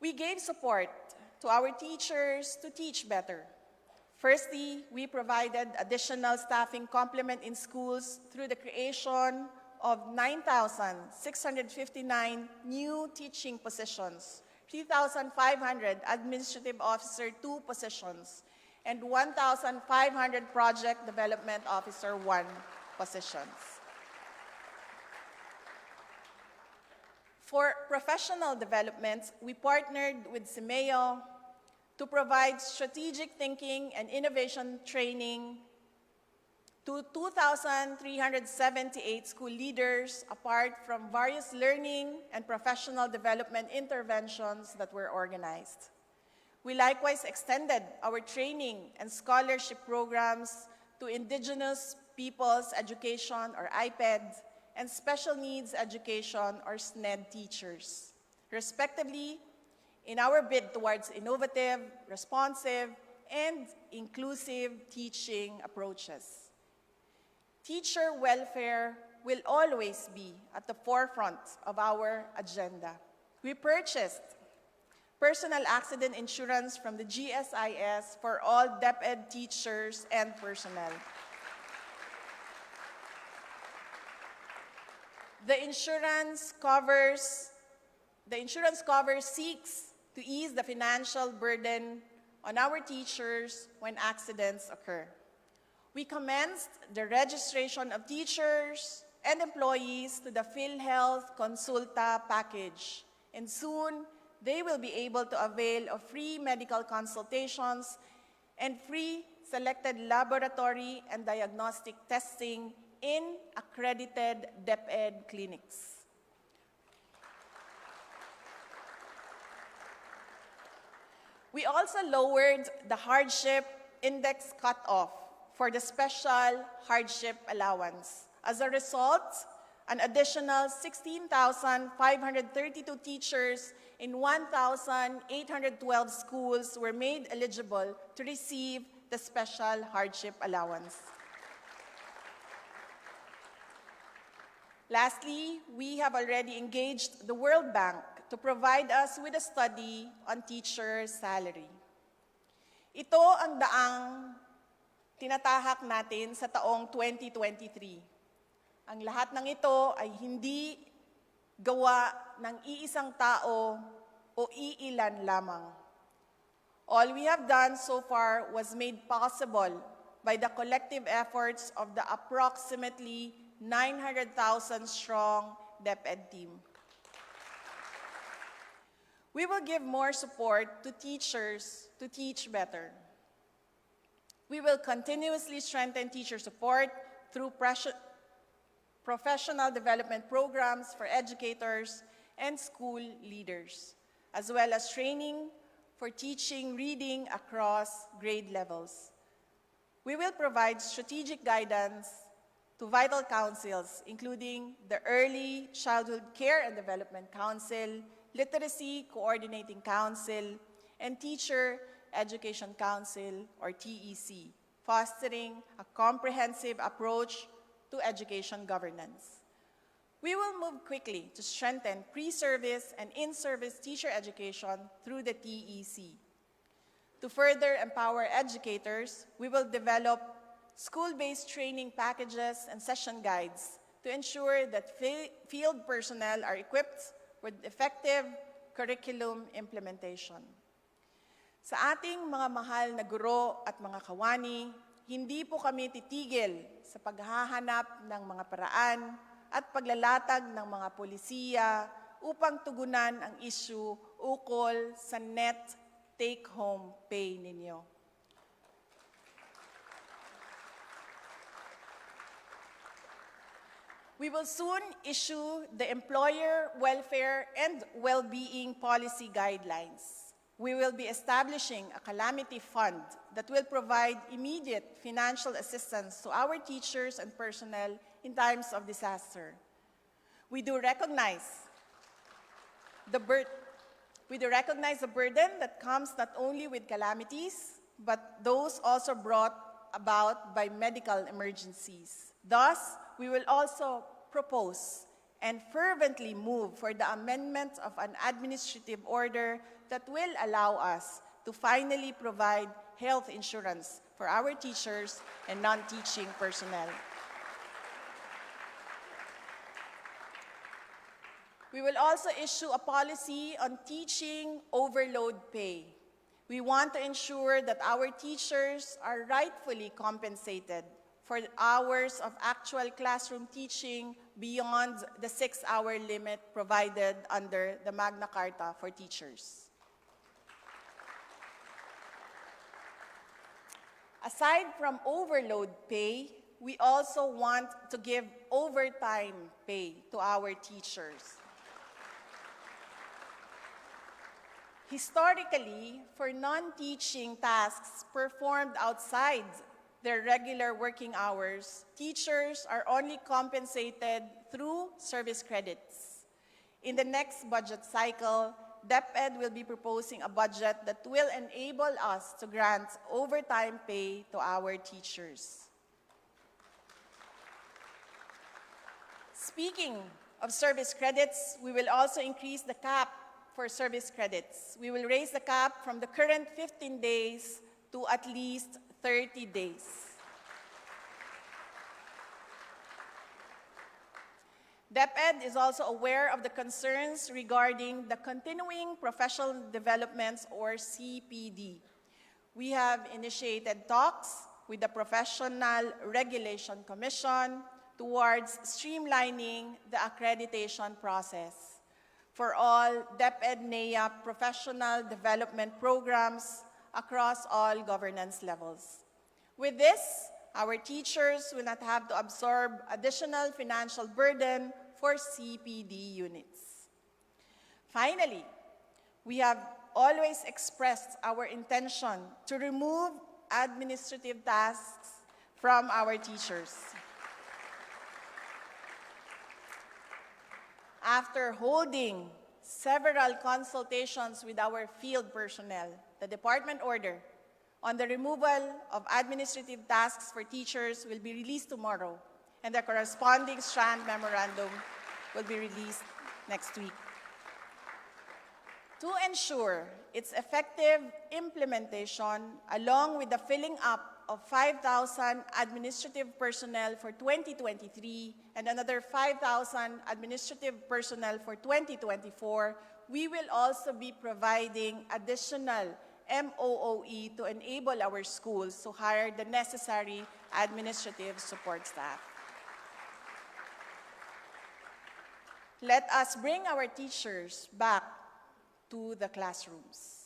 We gave support to our teachers to teach better. Firstly, we provided additional staffing complement in schools through the creation of 9,659 new teaching positions, 3,500 Administrative Officer 2 positions, and 1,500 Project Development Officer 1 positions. For professional development, we partnered with CIMEO to provide strategic thinking and innovation training to 2,378 school leaders apart from various learning and professional development interventions that were organized. We likewise extended our training and scholarship programs to Indigenous Peoples Education, or IPED, and Special Needs Education, or SNED teachers, respectively, in our bid towards innovative, responsive, and inclusive teaching approaches. Teacher welfare will always be at the forefront of our agenda. We purchased personal accident insurance from the GSIS for all Deped teachers and personnel. The insurance cover seeks to ease the financial burden on our teachers when accidents occur. We commenced the registration of teachers and employees to the PhilHealth Consulta package, and soon they will be able to avail of free medical consultations and free selected laboratory and diagnostic testing in accredited Deped clinics. We also lowered the hardship index cutoff for the special hardship allowance. As a result, an additional 16,532 teachers in 1,812 schools were made eligible to receive the special hardship allowance. Lastly, we have already engaged the World Bank to provide us with a study on teacher salary. Ito ang daang tinatahak natin sa taong 2023. Ang lahat ng ito ay hindi gawa ng iisang tao o iilan lamang. All we have done so far was made possible by the collective efforts of the approximately 900,000 strong Deped team. We will give more support to teachers to teach better. We will continuously strengthen teacher support through professional development programs for educators and school leaders, as well as training for teaching reading across grade levels. We will provide strategic guidance to vital councils, including the Early Childhood Care and Development Council, Literacy Coordinating Council, and Teacher Education Council, or TEC, fostering a comprehensive approach to education governance. We will move quickly to strengthen pre-service and in-service teacher education through the TEC. To further empower educators, we will develop school-based training packages and session guides to ensure that field personnel are equipped with effective curriculum implementation. Sa ating mga mahal na guro at mga kawani, hindi po kami titigil sa paghahanap ng mga paraan at paglalatag ng mga polisiya upang tugunan ang issue ukol sa net take-home pay ninyo. We will soon issue the Employer Welfare and Well-being Policy Guidelines. We will be establishing a calamity fund that will provide immediate financial assistance to our teachers and personnel in times of disaster. We do recognize the burden that comes not only with calamities, but those also brought about by medical emergencies. Thus, we will also propose and fervently move for the amendment of an administrative order that will allow us to finally provide health insurance for our teachers and non-teaching personnel. We will also issue a policy on teaching overload pay. We want to ensure that our teachers are rightfully compensated for hours of actual classroom teaching beyond the 6-hour limit provided under the Magna Carta for teachers. Aside from overload pay, we also want to give overtime pay to our teachers. Historically, for non-teaching tasks performed outside their regular working hours, teachers are only compensated through service credits. In the next budget cycle, Deped will be proposing a budget that will enable us to grant overtime pay to our teachers. Speaking of service credits, we will also increase the cap for service credits. We will raise the cap from the current 15 days to at least 30 days. Deped is also aware of the concerns regarding the Continuing Professional Developments, or CPD. We have initiated talks with the Professional Regulation Commission towards streamlining the accreditation process for all Deped-NEA professional development programs across all governance levels. With this, our teachers will not have to absorb additional financial burden for CPD units. Finally, we have always expressed our intention to remove administrative tasks from our teachers. After holding several consultations with our field personnel, the department order on the removal of administrative tasks for teachers will be released tomorrow, and the corresponding strand memorandum will be released next week. To ensure its effective implementation, along with the filling up of 5,000 administrative personnel for 2023 and another 5,000 administrative personnel for 2024, we will also be providing additional MOOE to enable our schools to hire the necessary administrative support staff. Let us bring our teachers back to the classrooms.